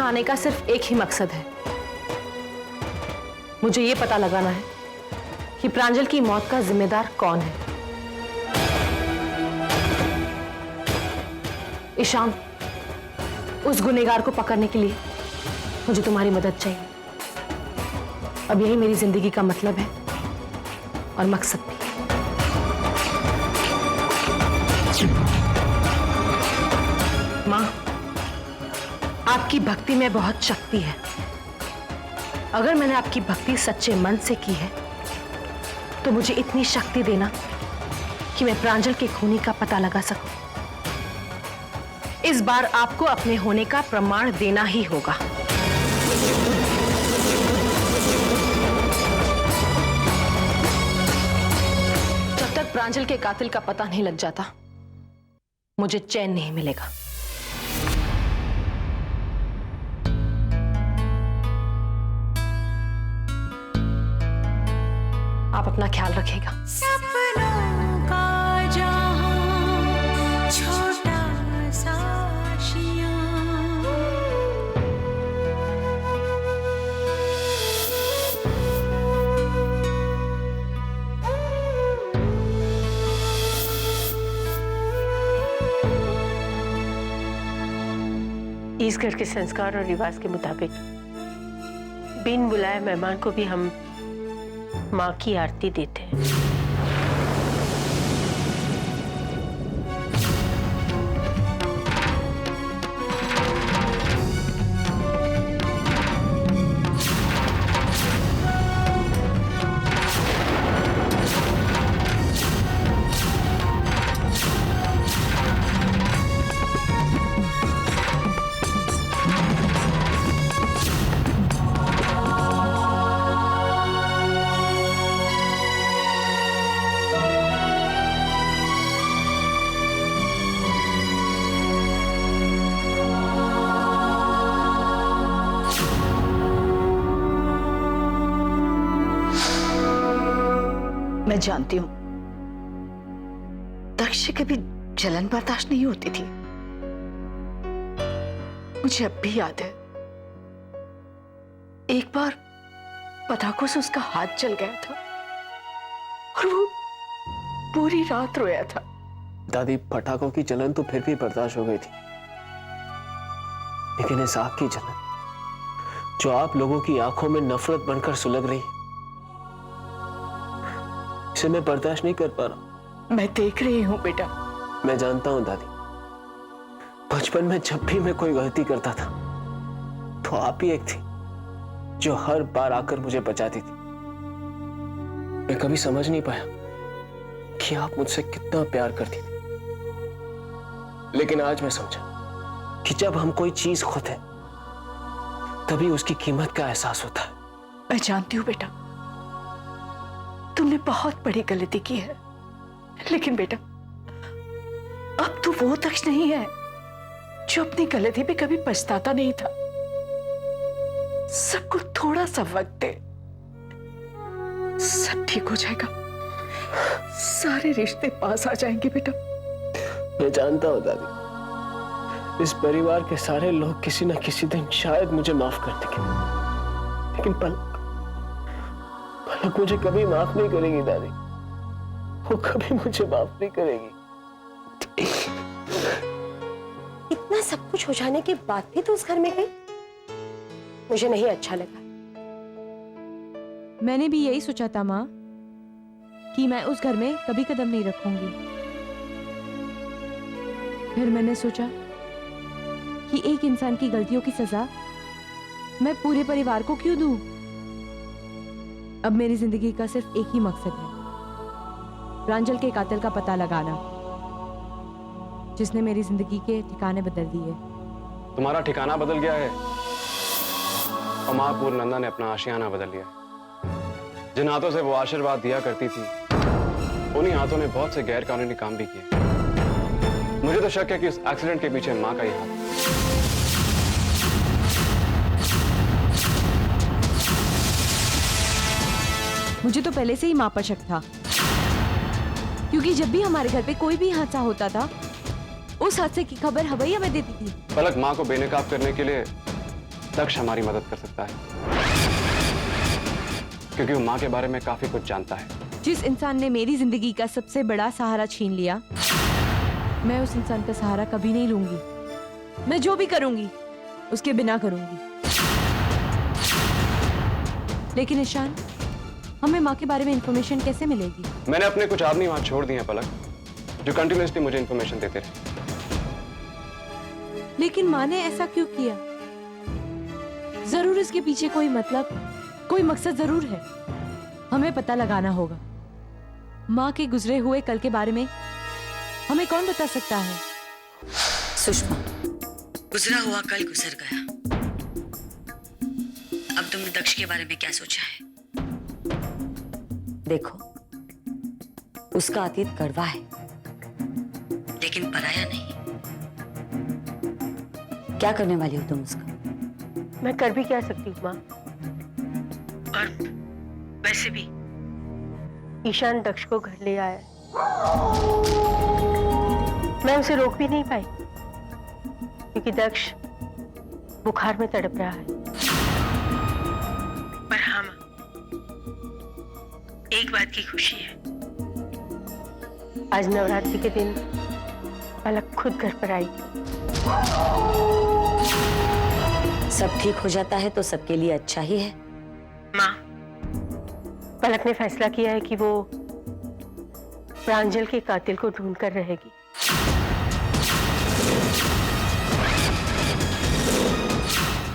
यहां आने का सिर्फ एक ही मकसद है, मुझे ये पता लगाना है कि प्रांजल की मौत का जिम्मेदार कौन है। ईशान, उस गुनहगार को पकड़ने के लिए मुझे तुम्हारी मदद चाहिए। अब यही मेरी जिंदगी का मतलब है और मकसद भी। मां, आपकी भक्ति में बहुत शक्ति है। अगर मैंने आपकी भक्ति सच्चे मन से की है तो मुझे इतनी शक्ति देना कि मैं प्रांजल के खूनी का पता लगा सकूं। इस बार आपको अपने होने का प्रमाण देना ही होगा। जब तक प्रांजल के कातिल का पता नहीं लग जाता, मुझे चैन नहीं मिलेगा। आप अपना ख्याल रखिएगा। सपनों का जहां छोटा सा आशियां। इस घर के संस्कार और रिवाज के मुताबिक बिन बुलाए मेहमान को भी हम माँ की आरती देते हैं। मैं जानती हूं दक्ष से कभी जलन बर्दाश्त नहीं होती थी। मुझे अब भी याद है, एक बार पटाखों से उसका हाथ जल गया था और वो पूरी रात रोया था। दादी, पटाखों की जलन तो फिर भी बर्दाश्त हो गई थी, लेकिन इस आग की जलन जो आप लोगों की आंखों में नफरत बनकर सुलग रही, इसे मैं बर्दाश्त नहीं कर पा रहा। मैं देख रही हूं बेटा। मैं जानता हूं दादी, बचपन में जब भी मैं कोई गलती करता था तो आप ही एक थी जो हर बार आकर मुझे बचाती थी। मैं कभी समझ नहीं पाया कि आप मुझसे कितना प्यार करती थी, लेकिन आज मैं समझा कि जब हम कोई चीज खोते हैं तभी उसकी कीमत का एहसास होता है। मैं जानती हूं बेटा, तुमने बहुत बड़ी गलती की है, लेकिन बेटा अब तो वो दक्ष नहीं है जो अपनी गलती पे कभी पछताता नहीं था। सबको थोड़ा सा वक्त दे, सब ठीक हो जाएगा, सारे रिश्ते पास आ जाएंगे बेटा। मैं जानता हूं दादी, इस परिवार के सारे लोग किसी न किसी दिन शायद मुझे माफ कर देंगे, लेकिन पलक मुझे कभी माफ नहीं करेगी दादी, वो कभी मुझे माफ नहीं करेगी। इतना सब कुछ हो जाने के बाद भी तो उस घर में गई, मुझे नहीं अच्छा लगा। मैंने भी यही सोचा था माँ कि मैं उस घर में कभी कदम नहीं रखूंगी। फिर मैंने सोचा कि एक इंसान की गलतियों की सजा मैं पूरे परिवार को क्यों दूं? अब मेरी जिंदगी का सिर्फ एक ही मकसद है, प्रांजल के कातिल का पता लगाना, जिसने मेरी जिंदगी के ठिकाने बदल दिए। तुम्हारा ठिकाना बदल गया है और मां पूर्णनंदा ने अपना आशियाना बदल लिया है। जिन हाथों से वो आशीर्वाद दिया करती थी, उन्हीं हाथों ने बहुत से गैर कानूनी काम भी किए। मुझे तो शक है कि उस एक्सीडेंट के पीछे मां का ही हाथ। मुझे तो पहले से ही मां पर शक था, क्योंकि जब भी हमारे घर पे कोई भी हादसा होता था, उस हादसे की खबर हवैया में देती थी। पलक, मां को बेनकाब करने के लिए दक्ष हमारी मदद कर सकता है, क्योंकि वो माँ के बारे में काफी कुछ जानता है। जिस इंसान ने मेरी जिंदगी का सबसे बड़ा सहारा छीन लिया, मैं उस इंसान का सहारा कभी नहीं लूंगी। मैं जो भी करूंगी उसके बिना करूंगी। लेकिन ईशान, हमें माँ के बारे में इंफॉर्मेशन कैसे मिलेगी? मैंने अपने कुछ आदमी वहां छोड़ दिए हैं पलक, जो कंटिन्यूअसली मुझे इंफॉर्मेशन देते रहे। लेकिन माँ ने ऐसा क्यों किया? जरूर इसके पीछे कोई मतलब, कोई मकसद जरूर है। हमें पता लगाना होगा। माँ के गुजरे हुए कल के बारे में हमें कौन बता सकता है? सुषमा, गुजरा हुआ कल गुजर गया। अब तुमने दक्ष के बारे में क्या सोचा है? देखो, उसका अतीत कड़वा है, लेकिन पराया नहीं। क्या करने वाली हो तुम उसका? मैं कर भी क्या सकती हूँ माँ? और वैसे भी ईशान दक्ष को घर ले आया, मैं उसे रोक भी नहीं पाई, क्योंकि दक्ष बुखार में तड़प रहा है। पर हाँ माँ, एक बात की खुशी है, आज नवरात्रि के दिन पलक खुद घर पर आई। सब ठीक हो जाता है तो सबके लिए अच्छा ही है। माँ, पलक ने फैसला किया है कि वो प्रांजल के कातिल को ढूंढ कर रहेगी।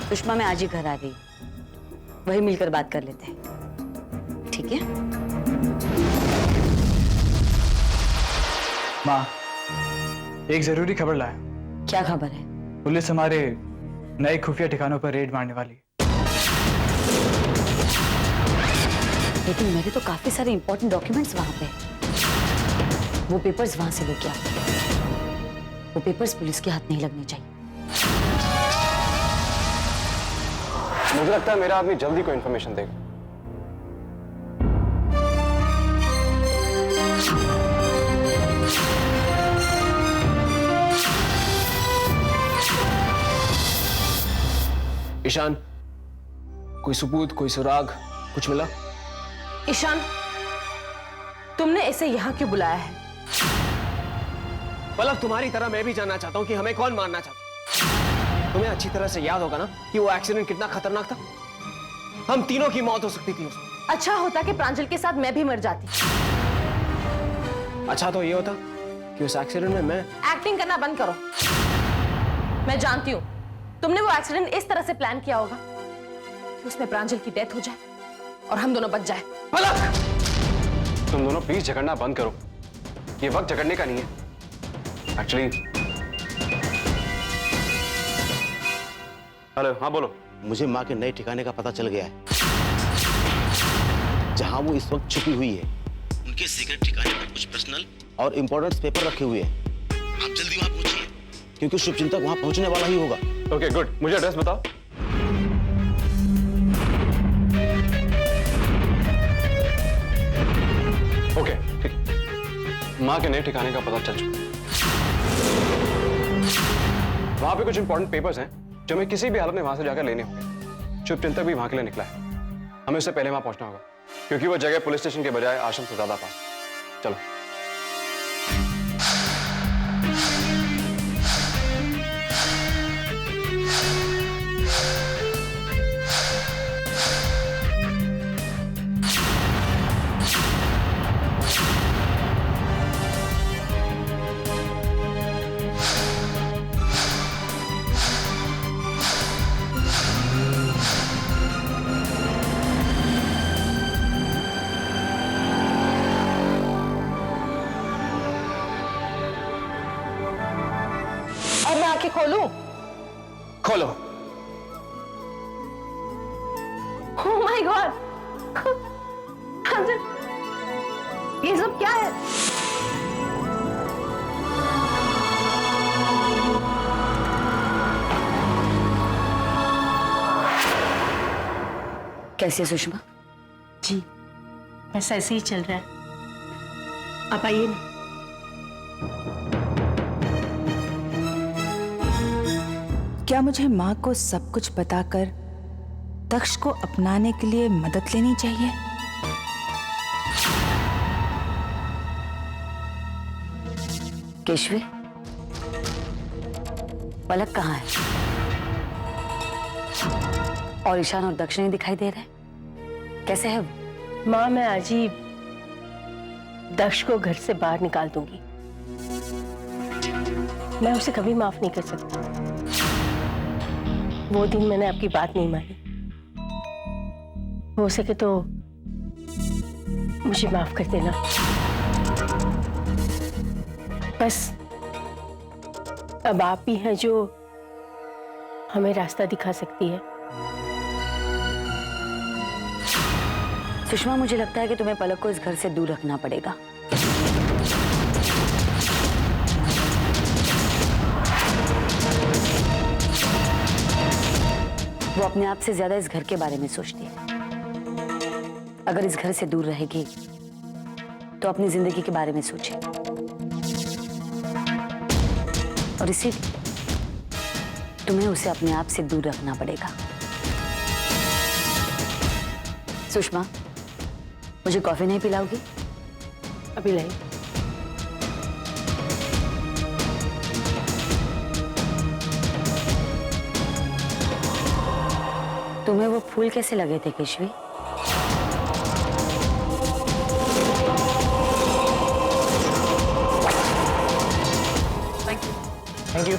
सुषमा, मैं आज ही घर आ गई, वही मिलकर बात कर लेते हैं, ठीक है? माँ, एक जरूरी खबर लाया। क्या खबर है? पुलिस हमारे नए खुफिया ठिकानों पर रेड मारने वाली है। लेकिन मेरे तो काफी सारे इंपॉर्टेंट डॉक्यूमेंट्स वहां पे हैं। वो पेपर्स वहां से लेके आओ। वो पेपर्स पुलिस के हाथ नहीं लगने चाहिए। मुझे लगता है मेरा आदमी जल्दी कोई इंफॉर्मेशन देगा। ईशान, कोई सबूत, कोई सुराग, कुछ मिला? ईशान, तुमने इसे यहाँ क्यों बुलाया है? पलक, तुम्हारी तरह मैं भी जानना चाहता हूँ कि हमें कौन मारना चाहता। तुम्हें अच्छी तरह से याद होगा ना कि वो एक्सीडेंट कितना खतरनाक था। हम तीनों की मौत हो सकती थी उसमें। अच्छा होता कि प्रांजल के साथ मैं भी मर जाती। अच्छा तो ये होता कि उस एक्सीडेंट में मैं। एक्टिंग करना बंद करो। मैं जानती हूँ तुमने वो एक्सीडेंट इस तरह से प्लान किया होगा कि उसमें प्रांजल की डेथ हो जाए और हम दोनों बच जाए। पलक, तुम दोनों प्लीज झगड़ना बंद करो। ये वक्त झगड़ने का नहीं है एक्चुअली। हेलो, हाँ बोलो। मुझे माँ के नए ठिकाने का पता चल गया है, जहां वो इस वक्त छुपी हुई है। उनके सीक्रेट ठिकाने पर कुछ पर्सनल और इंपॉर्टेंट पेपर रखे हुए हैं। आप जल्दी वहां पहुंचिए, क्योंकि शुभचिंतक वहां पहुंचने वाला ही होगा। ओके गुड, मुझे एड्रेस बताओ। ओके ठीक, माँ के नए ठिकाने का पता चल चुका। वहां पे कुछ इंपॉर्टेंट पेपर्स हैं जो हमें किसी भी हालत में वहां से जाकर लेने होंगे। शुभचिंतक भी वहां के लिए निकला है, हमें उससे पहले वहां पहुंचना होगा, क्योंकि वो जगह पुलिस स्टेशन के बजाय आश्रम से ज्यादा पास। चलो। अब मैं आंखें खोलूं? खोलो। ओह माय गॉड, ये सब क्या है? कैसी है सुषमा? जी, बस ऐसे ही चल रहा है। आप आइए ना। क्या मुझे माँ को सब कुछ बताकर दक्ष को अपनाने के लिए मदद लेनी चाहिए? केशवी, पलक कहाँ है? और ईशान और दक्ष नहीं दिखाई दे रहे, कैसे है वो? माँ, मैं आज ही दक्ष को घर से बाहर निकाल दूंगी। मैं उसे कभी माफ नहीं कर सकती। वो दिन मैंने आपकी बात नहीं मानी। हो सके तो मुझे माफ कर देना। बस अब आप ही हैं जो हमें रास्ता दिखा सकती है। सुषमा, मुझे लगता है कि तुम्हें पलक को इस घर से दूर रखना पड़ेगा। वो अपने आप से ज्यादा इस घर के बारे में सोचती है। अगर इस घर से दूर रहेगी तो अपनी जिंदगी के बारे में सोचे, और इसीलिए तुम्हें उसे अपने आप से दूर रखना पड़ेगा। सुषमा, मुझे कॉफी नहीं पिलाओगी? अभी नहीं। तुम्हें वो फूल कैसे लगे थे केशवी? Thank you.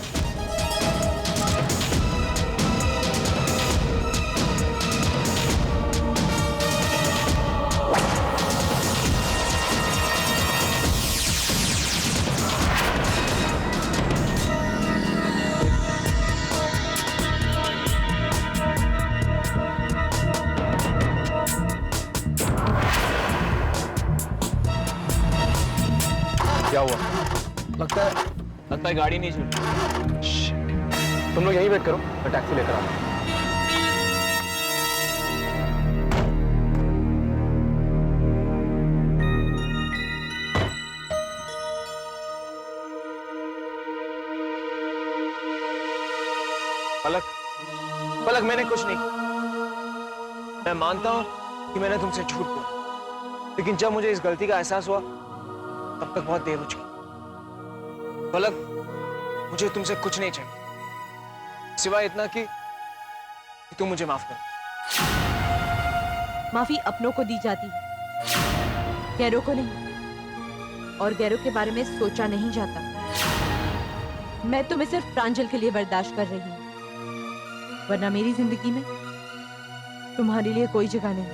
क्या हुआ? लगता है गाड़ी नहीं चल रही। तुम लोग यहीं वेट करो, मैं टैक्सी लेकर आता हूँ। पलक, मैंने कुछ नहीं। मैं मानता हूं कि मैंने तुमसे झूठ बोला, लेकिन जब मुझे इस गलती का एहसास हुआ तब तक बहुत देर हो चुकी। पलक, मुझे तुमसे कुछ नहीं चाहिए सिवाय इतना कि तुम मुझे माफ करो। माफी अपनों को दी जाती है, गैरों को नहीं, और गैरों के बारे में सोचा नहीं जाता। मैं तुम्हें सिर्फ प्रांजल के लिए बर्दाश्त कर रही हूँ, वरना मेरी जिंदगी में तुम्हारे लिए कोई जगह नहीं।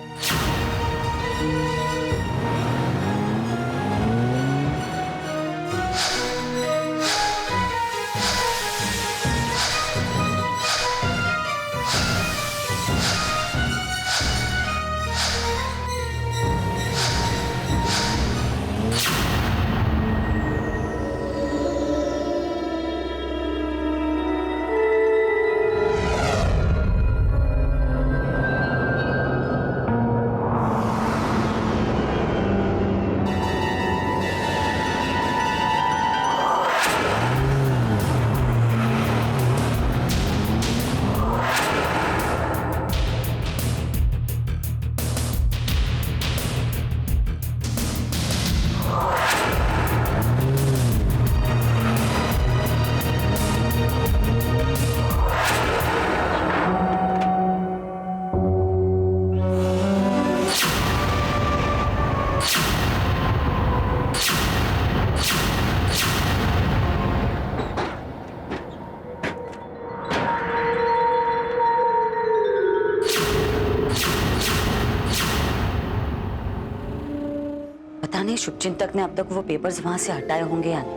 पता नहीं शुभचिंतक ने अब तक वो पेपर्स वहां से हटाए होंगे या नहीं,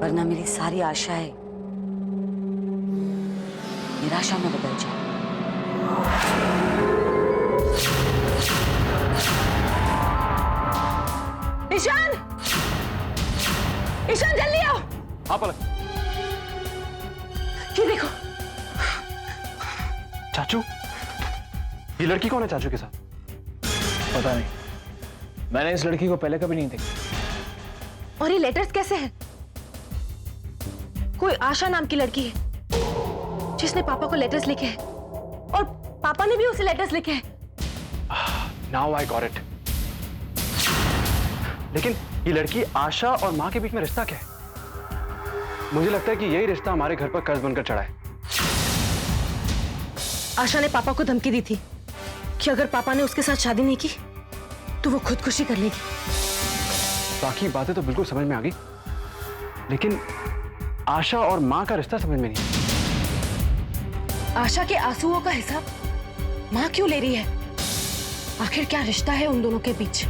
वरना मेरी सारी आशाएं निराशा में बदल जाए। ईशान! ईशान जल्दी आओ! हाँ पलक। ये देखो। चाचू, ये लड़की कौन है चाचू के साथ? पता नहीं, मैंने इस लड़की को पहले कभी नहीं देखा। और ये लेटर्स कैसे हैं? कोई आशा नाम की लड़की है जिसने पापा को लेटर्स लिखे हैं और पापा ने भी उसे लेटर्स लिखे हैं। Now I got it. लेकिन ये लड़की आशा और माँ के बीच में रिश्ता क्या है? मुझे लगता है कि यही रिश्ता हमारे घर पर कर्ज बनकर चढ़ा है। आशा ने पापा को धमकी दी थी कि अगर पापा ने उसके साथ शादी नहीं की तो वो खुदकुशी कर लेगी। बाकी बातें तो बिल्कुल समझ में आ गई, लेकिन आशा और माँ का रिश्ता समझ में नहीं। आशा के आंसुओं का हिसाब माँ क्यों ले रही है? आखिर क्या रिश्ता है उन दोनों के बीच?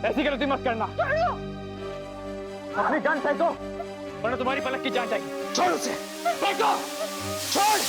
ऐसी गलती मत करना। अपनी जान फेंको वरना तुम्हारी पलक की जान जाएगी। छोड़ उसे, फेंको, छोड़।